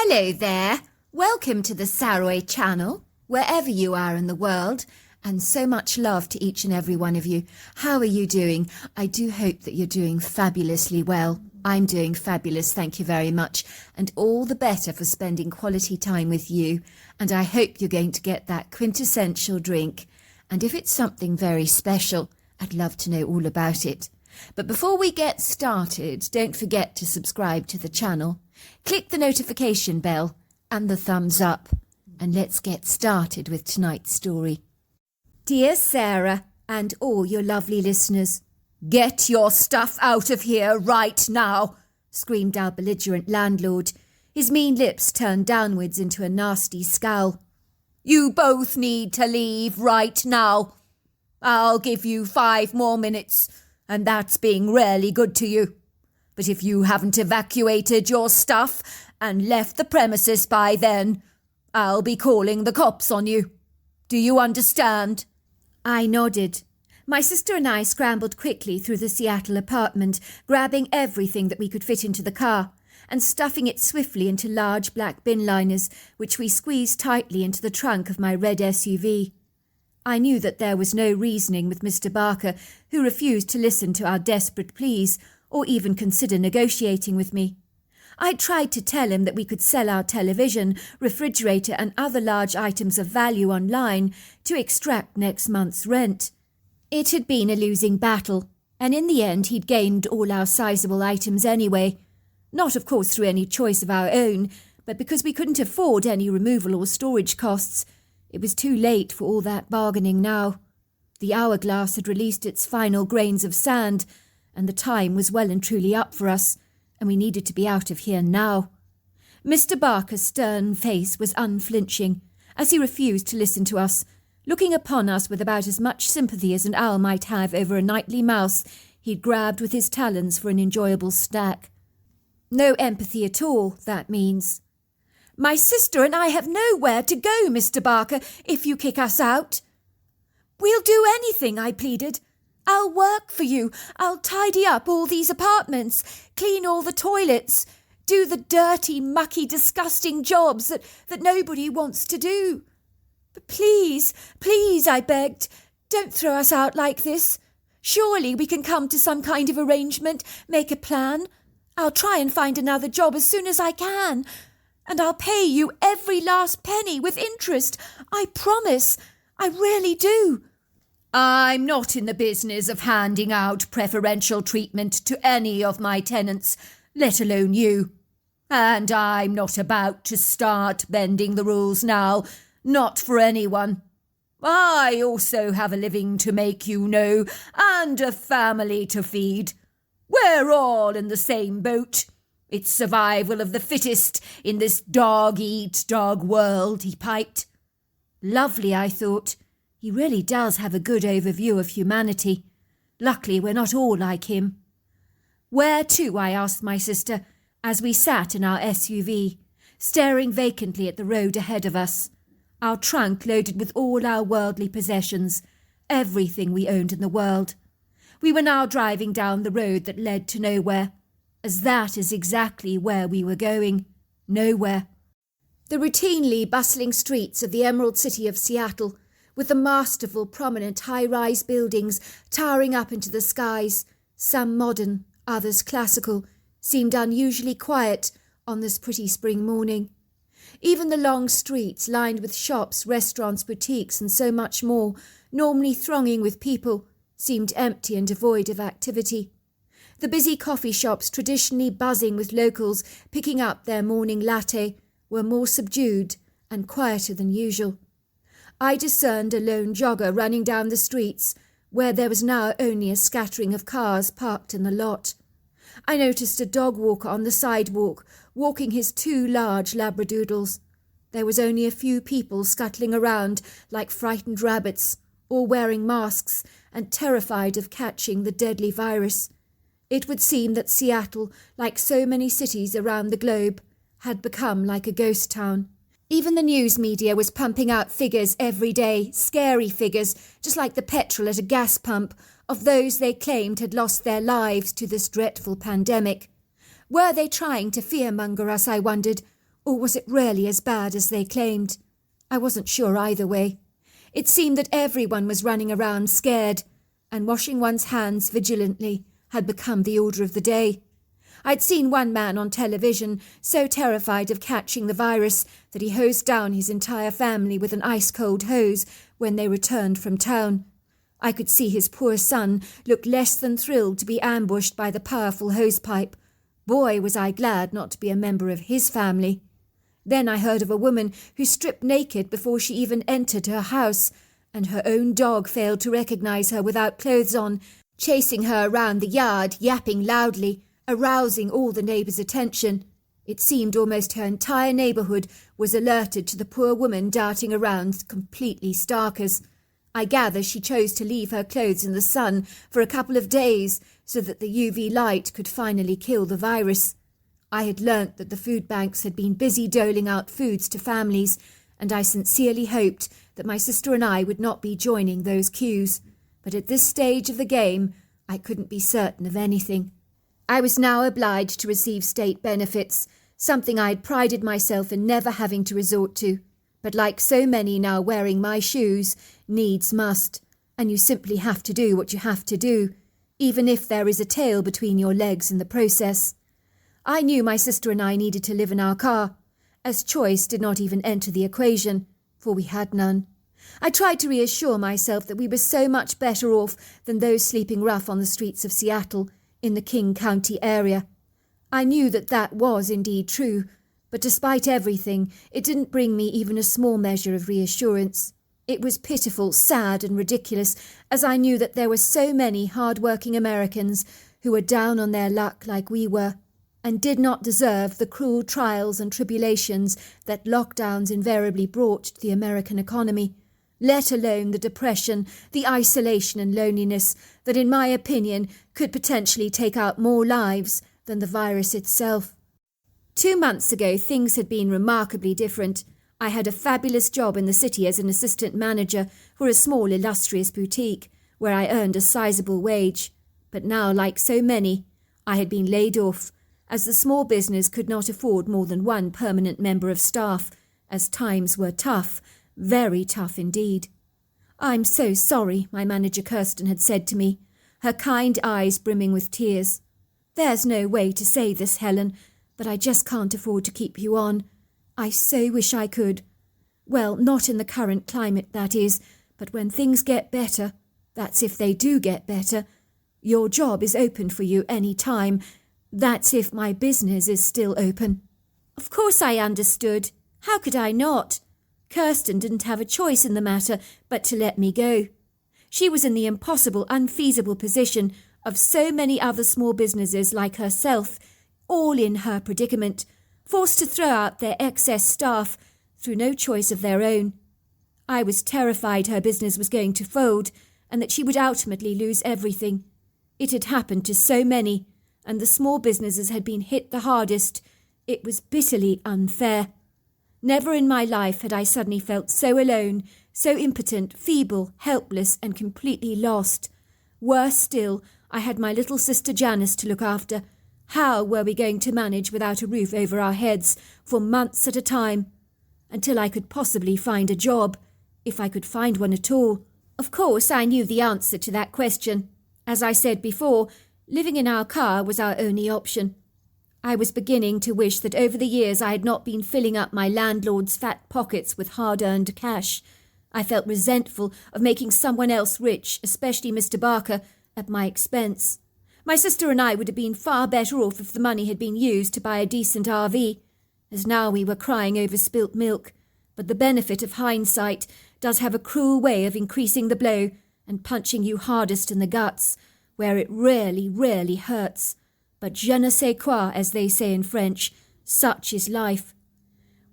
Hello there. Welcome to the Saroy channel, wherever you are in the world, and so much love to each and every one of you. How are you doing? I do hope that you're doing fabulously well. I'm doing fabulous, thank you very much, and all the better for spending quality time with you. And I hope you're going to get that quintessential drink. And if it's something very special, I'd love to know all about it. But before we get started, don't forget to subscribe to the channel. Click the notification bell and the thumbs up. And let's get started with tonight's story. Dear Sarah and all your lovely listeners, get your stuff out of here right now, screamed our belligerent landlord, his mean lips turned downwards into a nasty scowl. You both need to leave right now. I'll give you 5 more minutes, and that's being really good to you. But if you haven't evacuated your stuff and left the premises by then, I'll be calling the cops on you. Do you understand? I nodded. My sister and I scrambled quickly through the Seattle apartment, grabbing everything that we could fit into the car and stuffing it swiftly into large black bin liners, which we squeezed tightly into the trunk of my red SUV. I knew that there was no reasoning with Mr. Barker, who refused to listen to our desperate pleas or even consider negotiating with me. I tried to tell him that we could sell our television, refrigerator and other large items of value online to extract next month's rent. It had been a losing battle, and in the end he'd gained all our sizable items anyway. Not, of course, through any choice of our own, but because we couldn't afford any removal or storage costs. It was too late for all that bargaining now. The hourglass had released its final grains of sand, and the time was well and truly up for us, and we needed to be out of here now. Mr. Barker's stern face was unflinching, as he refused to listen to us, looking upon us with about as much sympathy as an owl might have over a nightly mouse he'd grabbed with his talons for an enjoyable snack. No empathy at all, that means. My sister and I have nowhere to go, Mr. Barker, if you kick us out. We'll do anything, I pleaded. I'll work for you. I'll tidy up all these apartments, clean all the toilets, do the dirty, mucky, disgusting jobs that nobody wants to do. But please, I begged, don't throw us out like this. Surely we can come to some kind of arrangement, make a plan. I'll try and find another job as soon as I can, and I'll pay you every last penny with interest. I promise. I really do. I'm not in the business of handing out preferential treatment to any of my tenants, let alone you. And I'm not about to start bending the rules now, not for anyone. I also have a living to make, you know, and a family to feed. We're all in the same boat. It's survival of the fittest in this dog-eat-dog world, he piped. Lovely, I thought. He really does have a good overview of humanity. Luckily, we're not all like him. Where to? I asked my sister, as we sat in our SUV, staring vacantly at the road ahead of us, our trunk loaded with all our worldly possessions, everything we owned in the world. We were now driving down the road that led to nowhere, as that is exactly where we were going. Nowhere. The routinely bustling streets of the Emerald City of Seattle, with the masterful, prominent high-rise buildings towering up into the skies, some modern, others classical, seemed unusually quiet on this pretty spring morning. Even the long streets, lined with shops, restaurants, boutiques, and so much more, normally thronging with people, seemed empty and devoid of activity. The busy coffee shops, traditionally buzzing with locals picking up their morning latte, were more subdued and quieter than usual. I discerned a lone jogger running down the streets, where there was now only a scattering of cars parked in the lot. I noticed a dog walker on the sidewalk, walking his 2 large labradoodles. There was only a few people scuttling around like frightened rabbits, all wearing masks and terrified of catching the deadly virus. It would seem that Seattle, like so many cities around the globe, had become like a ghost town. Even the news media was pumping out figures every day, scary figures, just like the petrol at a gas pump, of those they claimed had lost their lives to this dreadful pandemic. Were they trying to fearmonger us, I wondered, Or was it really as bad as they claimed? I wasn't sure either way. It seemed that everyone was running around scared, and washing one's hands vigilantly had become the order of the day. I'd seen one man on television so terrified of catching the virus that he hosed down his entire family with an ice-cold hose when they returned from town. I could see his poor son look less than thrilled to be ambushed by the powerful hosepipe. Boy, was I glad not to be a member of his family. Then I heard of a woman who stripped naked before she even entered her house, and her own dog failed to recognize her without clothes on, chasing her around the yard, yapping loudly, arousing all the neighbours' attention. It seemed almost her entire neighbourhood was alerted to the poor woman darting around, completely starkers. I gather she chose to leave her clothes in the sun for a couple of days so that the UV light could finally kill the virus. I had learnt that the food banks had been busy doling out foods to families, and I sincerely hoped that my sister and I would not be joining those queues. But at this stage of the game, I couldn't be certain of anything. I was now obliged to receive state benefits, something I had prided myself in never having to resort to. But like so many now wearing my shoes, needs must, and you simply have to do what you have to do, even if there is a tail between your legs in the process. I knew my sister and I needed to live in our car, as choice did not even enter the equation, for we had none. I tried to reassure myself that we were so much better off than those sleeping rough on the streets of Seattle, in the King County area. I knew that that was indeed true, but despite everything, it didn't bring me even a small measure of reassurance. It was pitiful, sad and ridiculous, as I knew that there were so many hard-working Americans who were down on their luck like we were, and did not deserve the cruel trials and tribulations that lockdowns invariably brought to the American economy, let alone the depression, the isolation and loneliness that, in my opinion, could potentially take out more lives than the virus itself. 2 months ago, things had been remarkably different. I had a fabulous job in the city as an assistant manager for a small, illustrious boutique, where I earned a sizable wage. But now, like so many, I had been laid off, as the small business could not afford more than one permanent member of staff, as times were tough, very tough indeed. "I'm so sorry," my manager Kirsten had said to me, her kind eyes brimming with tears. "There's no way to say this, Helen, but I just can't afford to keep you on. I so wish I could. Well, not in the current climate, that is, but when things get better, that's if they do get better, your job is open for you any time. That's if my business is still open." Of course I understood. How could I not? Kirsten didn't have a choice in the matter but to let me go. She was in the impossible, unfeasible position of so many other small businesses like herself, all in her predicament, forced to throw out their excess staff through no choice of their own. I was terrified her business was going to fold and that she would ultimately lose everything. It had happened to so many, and the small businesses had been hit the hardest. It was bitterly unfair. Never in my life had I suddenly felt so alone, so impotent, feeble, helpless, and completely lost. Worse still, I had my little sister Janice to look after. How were we going to manage without a roof over our heads for months at a time? Until I could possibly find a job, if I could find one at all. Of course, I knew the answer to that question. As I said before, living in our car was our only option. I was beginning to wish that over the years I had not been filling up my landlord's fat pockets with hard-earned cash. I felt resentful of making someone else rich, especially Mr. Barker, at my expense. My sister and I would have been far better off if the money had been used to buy a decent RV, as now we were crying over spilt milk. But the benefit of hindsight does have a cruel way of increasing the blow and punching you hardest in the guts, where it really, really hurts. But je ne sais quoi, as they say in French, such is life.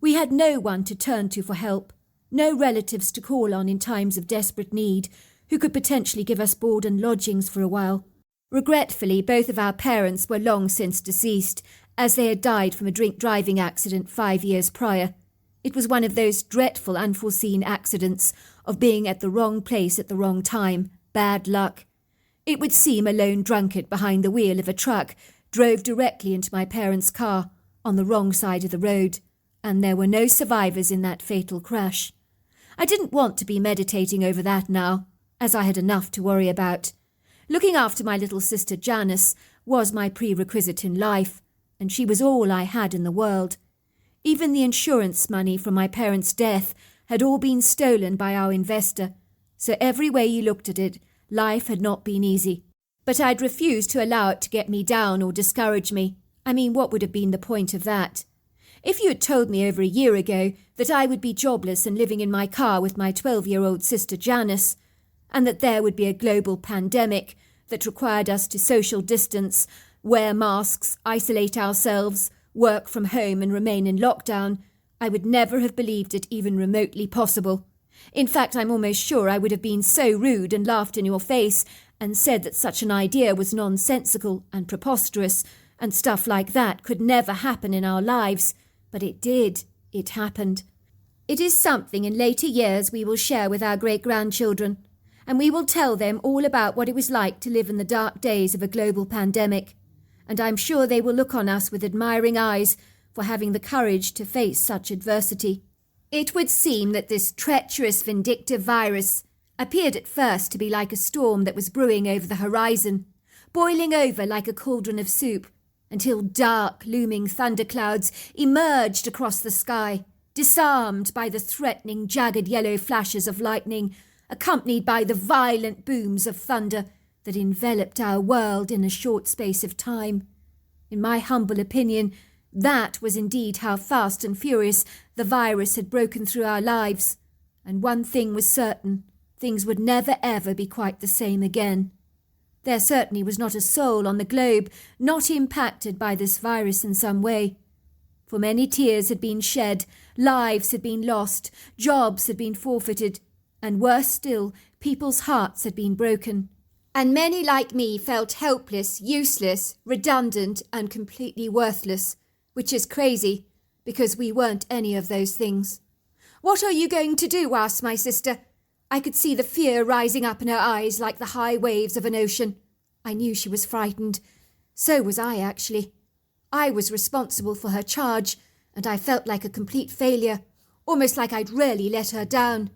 We had no one to turn to for help, no relatives to call on in times of desperate need, who could potentially give us board and lodgings for a while. Regretfully, both of our parents were long since deceased, as they had died from a drink-driving accident 5 years prior. It was one of those dreadful unforeseen accidents of being at the wrong place at the wrong time, bad luck. It would seem a lone drunkard behind the wheel of a truck drove directly into my parents' car, on the wrong side of the road, and there were no survivors in that fatal crash. I didn't want to be meditating over that now, as I had enough to worry about. Looking after my little sister Janice was my prerequisite in life, and she was all I had in the world. Even the insurance money from my parents' death had all been stolen by our investor, so every way you looked at it, life had not been easy. But I'd refused to allow it to get me down or discourage me. I mean, what would have been the point of that? If you had told me over a year ago that I would be jobless and living in my car with my 12-year-old sister Janice, and that there would be a global pandemic that required us to social distance, wear masks, isolate ourselves, work from home and remain in lockdown, I would never have believed it even remotely possible. In fact, I'm almost sure I would have been so rude and laughed in your face and said that such an idea was nonsensical and preposterous, and stuff like that could never happen in our lives. But it did. It happened. It is something in later years we will share with our great-grandchildren, and we will tell them all about what it was like to live in the dark days of a global pandemic. And I'm sure they will look on us with admiring eyes for having the courage to face such adversity. It would seem that this treacherous, vindictive virus appeared at first to be like a storm that was brewing over the horizon, boiling over like a cauldron of soup, until dark, looming thunderclouds emerged across the sky, disarmed by the threatening, jagged yellow flashes of lightning, accompanied by the violent booms of thunder that enveloped our world in a short space of time. In my humble opinion, that was indeed how fast and furious the virus had broken through our lives. And one thing was certain, things would never ever be quite the same again. There certainly was not a soul on the globe not impacted by this virus in some way. For many tears had been shed, lives had been lost, jobs had been forfeited, and worse still, people's hearts had been broken. And many like me felt helpless, useless, redundant, and completely worthless, which is crazy, because we weren't any of those things. "What are you going to do?" asked my sister. I could see the fear rising up in her eyes like the high waves of an ocean. I knew she was frightened. So was I, actually. I was responsible for her charge, and I felt like a complete failure, almost like I'd really let her down.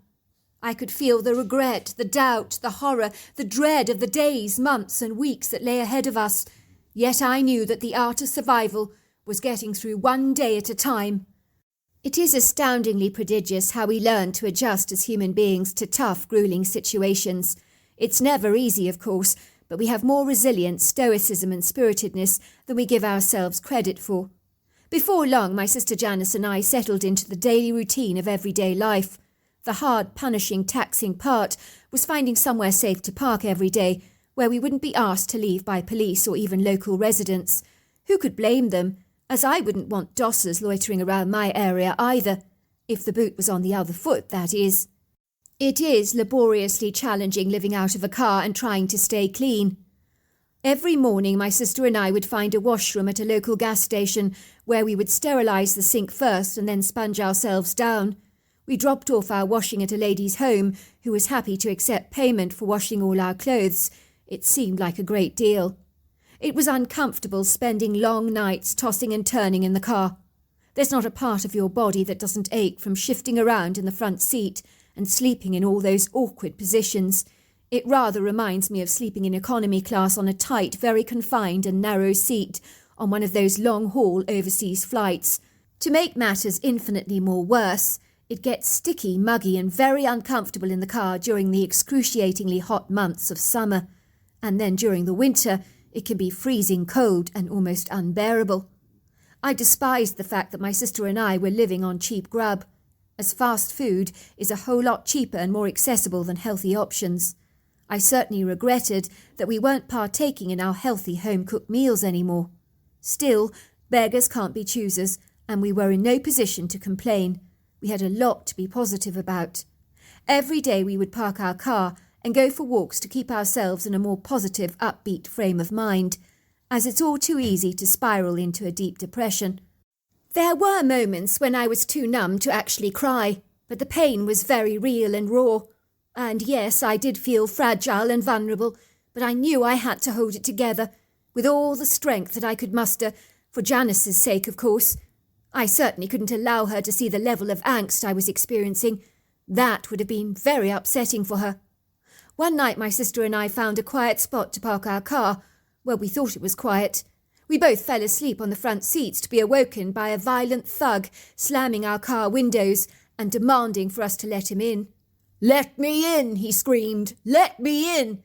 I could feel the regret, the doubt, the horror, the dread of the days, months, and weeks that lay ahead of us. Yet I knew that the art of survival was getting through one day at a time. It is astoundingly prodigious how we learn to adjust as human beings to tough, grueling situations. It's never easy, of course, but we have more resilience, stoicism and spiritedness than we give ourselves credit for. Before long, my sister Janice and I settled into the daily routine of everyday life. The hard, punishing, taxing part was finding somewhere safe to park every day, where we wouldn't be asked to leave by police or even local residents. Who could blame them? As I wouldn't want dossers loitering around my area either, if the boot was on the other foot, that is. It is laboriously challenging living out of a car and trying to stay clean. Every morning my sister and I would find a washroom at a local gas station where we would sterilise the sink first and then sponge ourselves down. We dropped off our washing at a lady's home who was happy to accept payment for washing all our clothes. It seemed like a great deal. It was uncomfortable spending long nights tossing and turning in the car. There's not a part of your body that doesn't ache from shifting around in the front seat and sleeping in all those awkward positions. It rather reminds me of sleeping in economy class on a tight, very confined and narrow seat on one of those long-haul overseas flights. To make matters infinitely more worse, it gets sticky, muggy and very uncomfortable in the car during the excruciatingly hot months of summer. And then during the winter, it can be freezing cold and almost unbearable. I despised the fact that my sister and I were living on cheap grub, as fast food is a whole lot cheaper and more accessible than healthy options. I certainly regretted that we weren't partaking in our healthy home-cooked meals anymore. Still, beggars can't be choosers, and we were in no position to complain. We had a lot to be positive about. Every day we would park our car and go for walks to keep ourselves in a more positive, upbeat frame of mind, as it's all too easy to spiral into a deep depression. There were moments when I was too numb to actually cry, but the pain was very real and raw. And yes, I did feel fragile and vulnerable, but I knew I had to hold it together, with all the strength that I could muster, for Janice's sake, of course. I certainly couldn't allow her to see the level of angst I was experiencing. That would have been very upsetting for her. One night my sister and I found a quiet spot to park our car. Well, we thought it was quiet. We both fell asleep on the front seats to be awoken by a violent thug slamming our car windows and demanding for us to let him in. "Let me in," he screamed. "Let me in."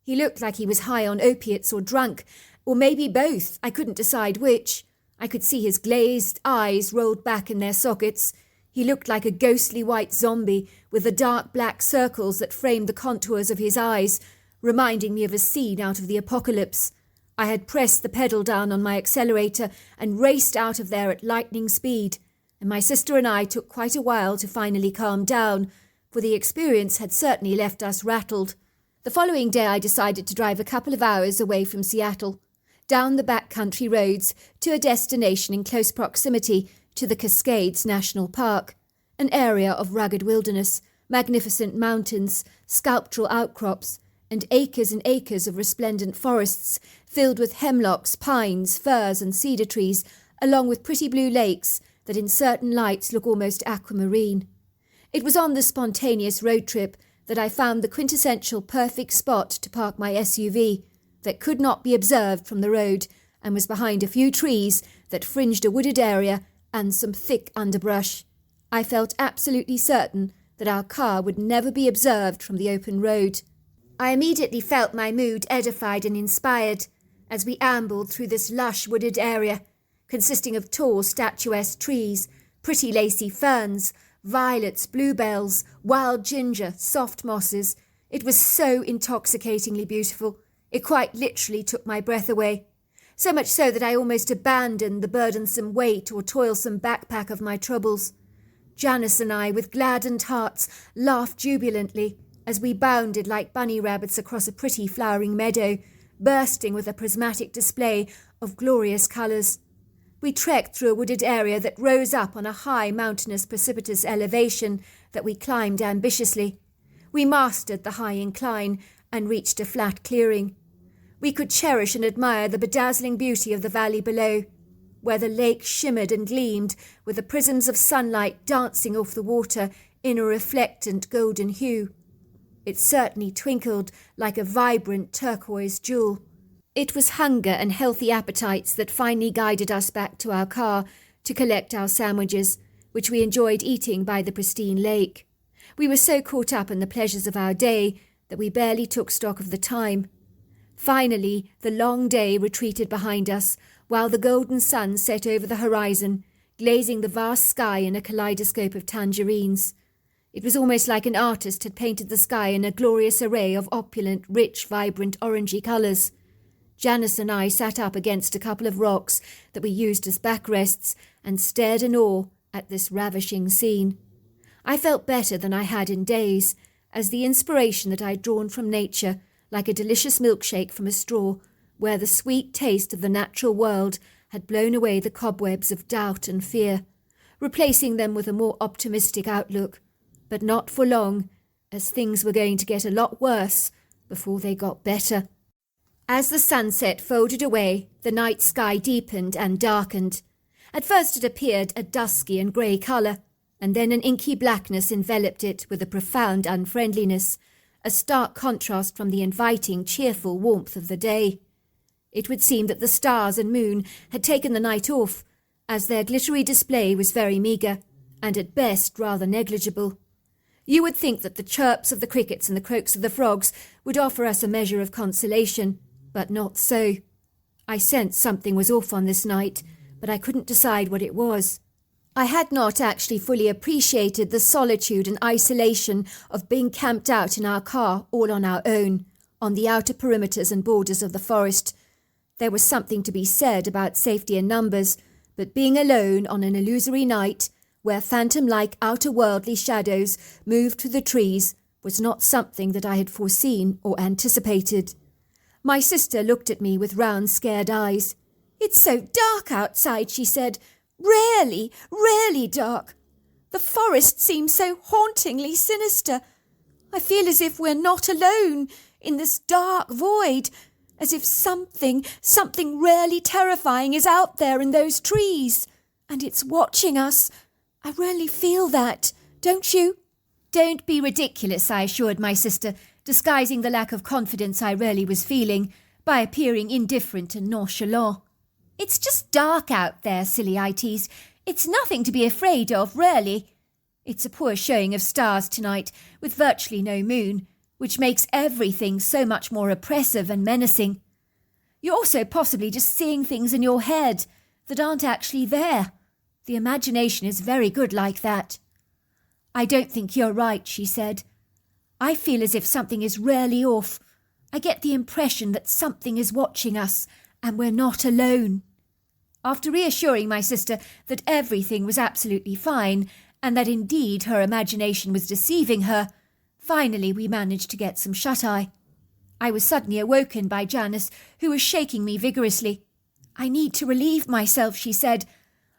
He looked like he was high on opiates or drunk, or maybe both. I couldn't decide which. I could see his glazed eyes rolled back in their sockets. He looked like a ghostly white zombie with the dark black circles that framed the contours of his eyes, reminding me of a scene out of the apocalypse. I had pressed the pedal down on my accelerator and raced out of there at lightning speed, and my sister and I took quite a while to finally calm down, for the experience had certainly left us rattled. The following day I decided to drive a couple of hours away from Seattle, down the backcountry roads to a destination in close proximity to the Cascades National Park, an area of rugged wilderness, magnificent mountains, sculptural outcrops, and acres of resplendent forests filled with hemlocks, pines, firs and cedar trees, along with pretty blue lakes that in certain lights look almost aquamarine. It was on this spontaneous road trip that I found the quintessential perfect spot to park my SUV that could not be observed from the road and was behind a few trees that fringed a wooded area and some thick underbrush. I felt absolutely certain that our car would never be observed from the open road. I immediately felt my mood edified and inspired as we ambled through this lush wooded area, consisting of tall statuesque trees, pretty lacy ferns, violets, bluebells, wild ginger, soft mosses. It was so intoxicatingly beautiful. It quite literally took my breath away. So much so that I almost abandoned the burdensome weight or toilsome backpack of my troubles. Janice and I, with gladdened hearts, laughed jubilantly as we bounded like bunny rabbits across a pretty flowering meadow, bursting with a prismatic display of glorious colours. We trekked through a wooded area that rose up on a high, mountainous, precipitous elevation that we climbed ambitiously. We mastered the high incline and reached a flat clearing. We could cherish and admire the bedazzling beauty of the valley below, where the lake shimmered and gleamed with the prisms of sunlight dancing off the water in a reflectant golden hue. It certainly twinkled like a vibrant turquoise jewel. It was hunger and healthy appetites that finally guided us back to our car to collect our sandwiches, which we enjoyed eating by the pristine lake. We were so caught up in the pleasures of our day that we barely took stock of the time. Finally, the long day retreated behind us, while the golden sun set over the horizon, glazing the vast sky in a kaleidoscope of tangerines. It was almost like an artist had painted the sky in a glorious array of opulent, rich, vibrant, orangey colours. Janice and I sat up against a couple of rocks that we used as backrests and stared in awe at this ravishing scene. I felt better than I had in days, as the inspiration that I had drawn from nature, like a delicious milkshake from a straw, where the sweet taste of the natural world had blown away the cobwebs of doubt and fear, replacing them with a more optimistic outlook, but not for long, as things were going to get a lot worse before they got better. As the sunset folded away, the night sky deepened and darkened. At first it appeared a dusky and grey colour, and then an inky blackness enveloped it with a profound unfriendliness, a stark contrast from the inviting, cheerful warmth of the day. It would seem that the stars and moon had taken the night off, as their glittery display was very meagre, and at best rather negligible. You would think that the chirps of the crickets and the croaks of the frogs would offer us a measure of consolation, but not so. I sensed something was off on this night, but I couldn't decide what it was. I had not actually fully appreciated the solitude and isolation of being camped out in our car all on our own, on the outer perimeters and borders of the forest. There was something to be said about safety in numbers, but being alone on an illusory night, where phantom-like outer-worldly shadows moved through the trees, was not something that I had foreseen or anticipated. My sister looked at me with round, scared eyes. "It's so dark outside," she said. "Really, really dark. The forest seems so hauntingly sinister. I feel as if we're not alone in this dark void, as if something really terrifying is out there in those trees. and it's watching us. I really feel that, don't you? Don't be ridiculous, I assured my sister, disguising the lack of confidence I really was feeling by appearing indifferent and nonchalant. It's just dark out there, silly I teased. It's nothing to be afraid of, really. It's a poor showing of stars tonight, with virtually no moon, which makes everything so much more oppressive and menacing. You're also possibly just seeing things in your head that aren't actually there. The imagination is very good like that. I don't think you're right, she said. I feel as if something is really off. I get the impression that something is watching us, and we're not alone. After reassuring my sister that everything was absolutely fine, and that indeed her imagination was deceiving her, finally we managed to get some shut-eye. I was suddenly awoken by Janice, who was shaking me vigorously. I need to relieve myself, she said.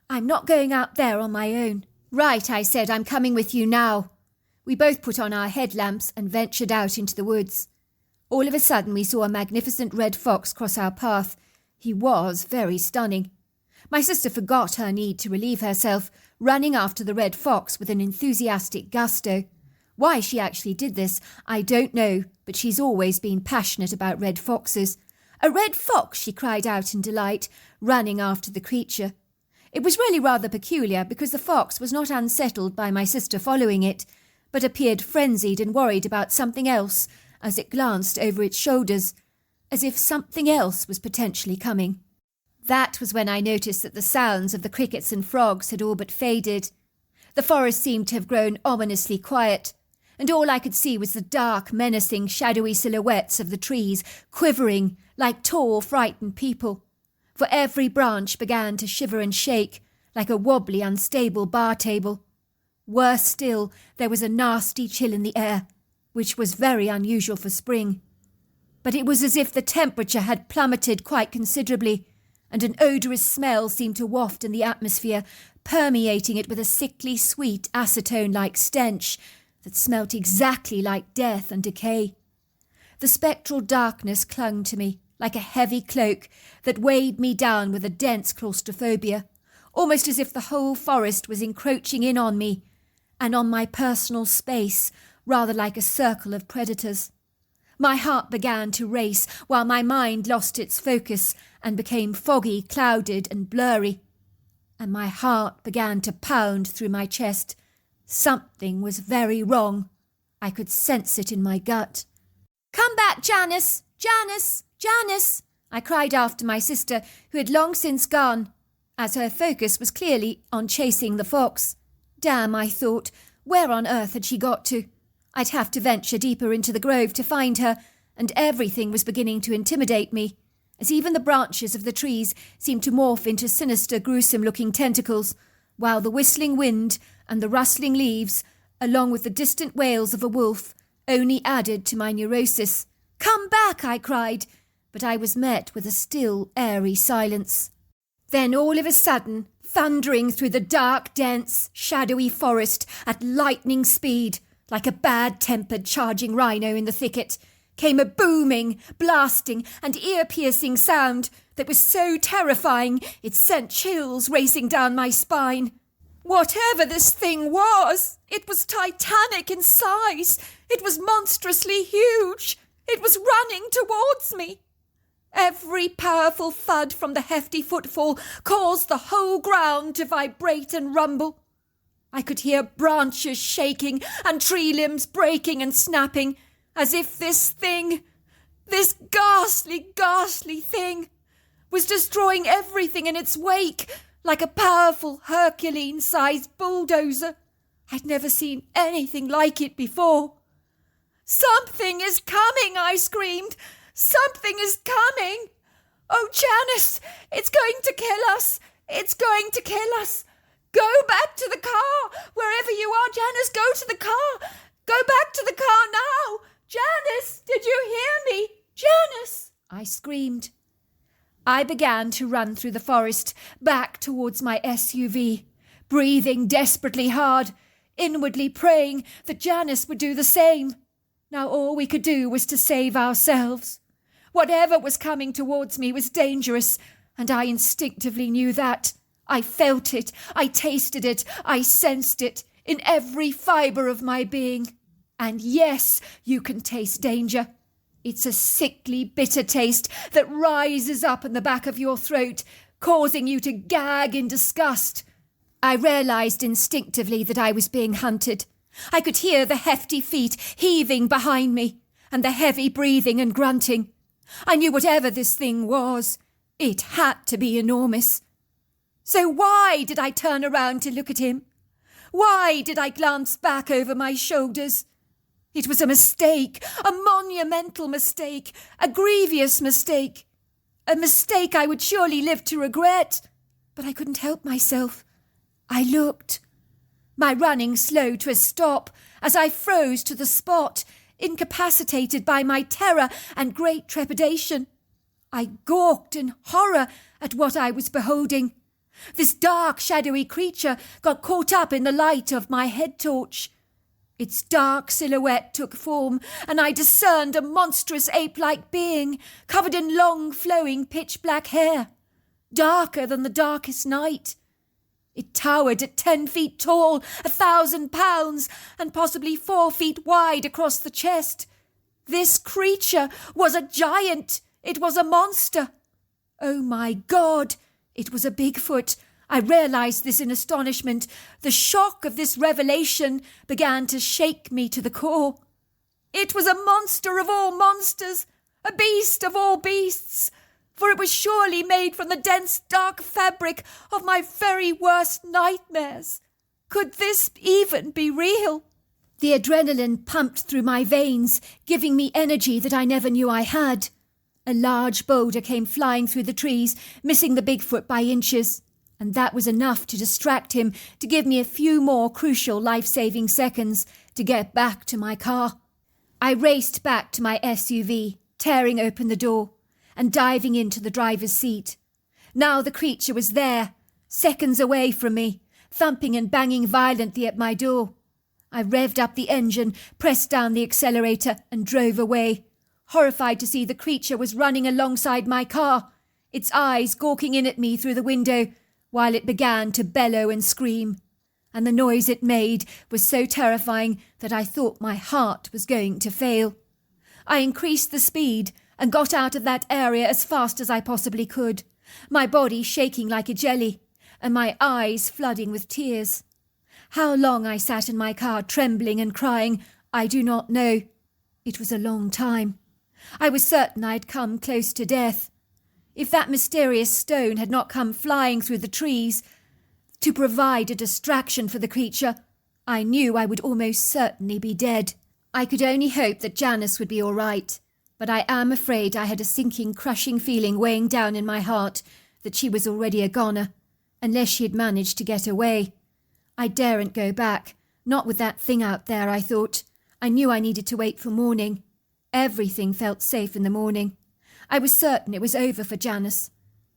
I'm not going out there on my own. Right, I said, I'm coming with you now. We both put on our headlamps and ventured out into the woods. All of a sudden we saw a magnificent red fox cross our path. He was very stunning. My sister forgot her need to relieve herself, running after the red fox with an enthusiastic gusto. Why she actually did this, I don't know, but she's always been passionate about red foxes. A red fox, she cried out in delight, running after the creature. It was really rather peculiar because the fox was not unsettled by my sister following it, but appeared frenzied and worried about something else as it glanced over its shoulders, as if something else was potentially coming. That was when I noticed that the sounds of the crickets and frogs had all but faded. The forest seemed to have grown ominously quiet, and all I could see was the dark, menacing, shadowy silhouettes of the trees quivering like tall, frightened people. For every branch began to shiver and shake like a wobbly, unstable bar table. Worse still, there was a nasty chill in the air, which was very unusual for spring. But it was as if the temperature had plummeted quite considerably, and an odorous smell seemed to waft in the atmosphere, permeating it with a sickly, sweet, acetone-like stench that smelt exactly like death and decay. The spectral darkness clung to me like a heavy cloak that weighed me down with a dense claustrophobia, almost as if the whole forest was encroaching in on me and on my personal space, rather like a circle of predators. My heart began to race while my mind lost its focus and became foggy, clouded and blurry. And my heart began to pound through my chest. Something was very wrong. I could sense it in my gut. "Come back, Janice! Janice! Janice!" I cried after my sister, who had long since gone, as her focus was clearly on chasing the fox. Damn, I thought, where on earth had she got to? I'd have to venture deeper into the grove to find her, and everything was beginning to intimidate me, as even the branches of the trees seemed to morph into sinister, gruesome-looking tentacles, while the whistling wind and the rustling leaves, along with the distant wails of a wolf, only added to my neurosis. "Come back!" I cried, but I was met with a still, airy silence. Then all of a sudden, thundering through the dark, dense, shadowy forest at lightning speed, like a bad-tempered charging rhino in the thicket, came a booming, blasting and ear-piercing sound that was so terrifying it sent chills racing down my spine. Whatever this thing was, it was titanic in size. It was monstrously huge. It was running towards me. Every powerful thud from the hefty footfall caused the whole ground to vibrate and rumble. I could hear branches shaking and tree limbs breaking and snapping, as if this ghastly, ghastly thing, was destroying everything in its wake, like a powerful Herculean-sized bulldozer. I'd never seen anything like it before. "Something is coming," I screamed. "Something is coming! Oh, Janice, it's going to kill us! It's going to kill us! Go back to the car! Wherever you are, Janice, go to the car! Go back to the car now! Janice, did you hear me? Janice!" I screamed. I began to run through the forest, back towards my SUV, breathing desperately hard, inwardly praying that Janice would do the same. Now all we could do was to save ourselves. Whatever was coming towards me was dangerous, and I instinctively knew that. I felt it, I tasted it, I sensed it in every fibre of my being. And yes, you can taste danger. It's a sickly, bitter taste that rises up in the back of your throat, causing you to gag in disgust. I realised instinctively that I was being hunted. I could hear the hefty feet heaving behind me, and the heavy breathing and grunting. I knew whatever this thing was, it had to be enormous. So why did I turn around to look at him? Why did I glance back over my shoulders? It was a mistake, a monumental mistake, a grievous mistake, a mistake I would surely live to regret. But I couldn't help myself. I looked. My running slowed to a stop as I froze to the spot, incapacitated by my terror and great trepidation. I gawked in horror at what I was beholding. This dark, shadowy creature got caught up in the light of my head torch. Its dark silhouette took form, and I discerned a monstrous ape-like being, covered in long, flowing, pitch-black hair, darker than the darkest night. It towered at 10 feet tall, 1,000 pounds, and possibly 4 feet wide across the chest. This creature was a giant. It was a monster. Oh my God! It was a Bigfoot. I realised this in astonishment. The shock of this revelation began to shake me to the core. It was a monster of all monsters, a beast of all beasts, for it was surely made from the dense, dark fabric of my very worst nightmares. Could this even be real? The adrenaline pumped through my veins, giving me energy that I never knew I had. A large boulder came flying through the trees, missing the Bigfoot by inches, and that was enough to distract him, to give me a few more crucial life-saving seconds to get back to my car. I raced back to my SUV, tearing open the door and diving into the driver's seat. Now the creature was there, seconds away from me, thumping and banging violently at my door. I revved up the engine, pressed down the accelerator, and drove away, horrified to see the creature was running alongside my car, its eyes gawking in at me through the window, while it began to bellow and scream. And the noise it made was so terrifying that I thought my heart was going to fail. I increased the speed and got out of that area as fast as I possibly could, my body shaking like a jelly, and my eyes flooding with tears. How long I sat in my car trembling and crying, I do not know. It was a long time. I was certain I had come close to death. If that mysterious stone had not come flying through the trees to provide a distraction for the creature, I knew I would almost certainly be dead. I could only hope that Janice would be all right, but I am afraid I had a sinking, crushing feeling weighing down in my heart that she was already a goner, unless she had managed to get away. I daren't go back, not with that thing out there, I thought. I knew I needed to wait for morning. Everything felt safe in the morning. I was certain it was over for Janice.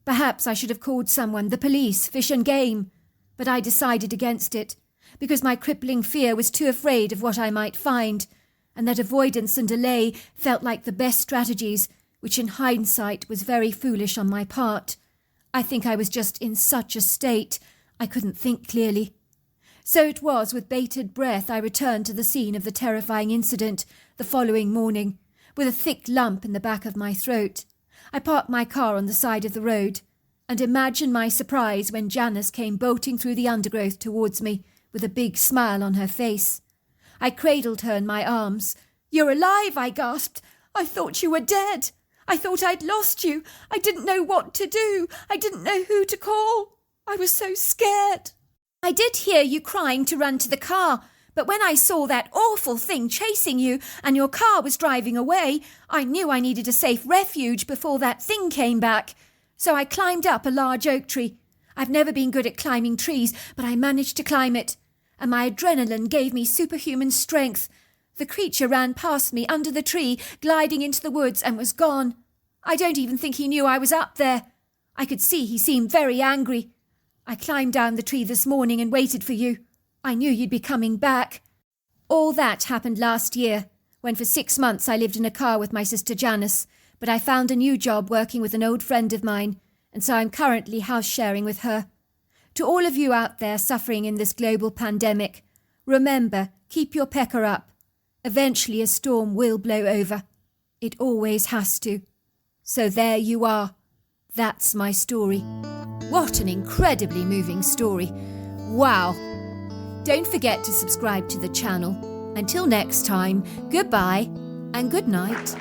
Perhaps I should have called someone, the police, Fish and Game, but I decided against it, because my crippling fear was too afraid of what I might find, and that avoidance and delay felt like the best strategies, which in hindsight was very foolish on my part. I think I was just in such a state I couldn't think clearly. So it was with bated breath I returned to the scene of the terrifying incident the following morning, with a thick lump in the back of my throat. I parked my car on the side of the road, and imagine my surprise when Janice came bolting through the undergrowth towards me, with a big smile on her face. I cradled her in my arms. "You're alive," I gasped. "I thought you were dead. I thought I'd lost you. I didn't know what to do. I didn't know who to call. I was so scared." "I did hear you crying to run to the car, but when I saw that awful thing chasing you and your car was driving away, I knew I needed a safe refuge before that thing came back. So I climbed up a large oak tree. I've never been good at climbing trees, but I managed to climb it, and my adrenaline gave me superhuman strength. The creature ran past me under the tree, gliding into the woods, and was gone. I don't even think he knew I was up there. I could see he seemed very angry. I climbed down the tree this morning and waited for you. I knew you'd be coming back. All that happened last year, when for 6 months I lived in a car with my sister Janice, but I found a new job working with an old friend of mine, and so I'm currently house-sharing with her. To all of you out there suffering in this global pandemic, remember, keep your pecker up. Eventually a storm will blow over. It always has to. So there you are. That's my story. What an incredibly moving story. Wow. Don't forget to subscribe to the channel. Until next time, goodbye and good night.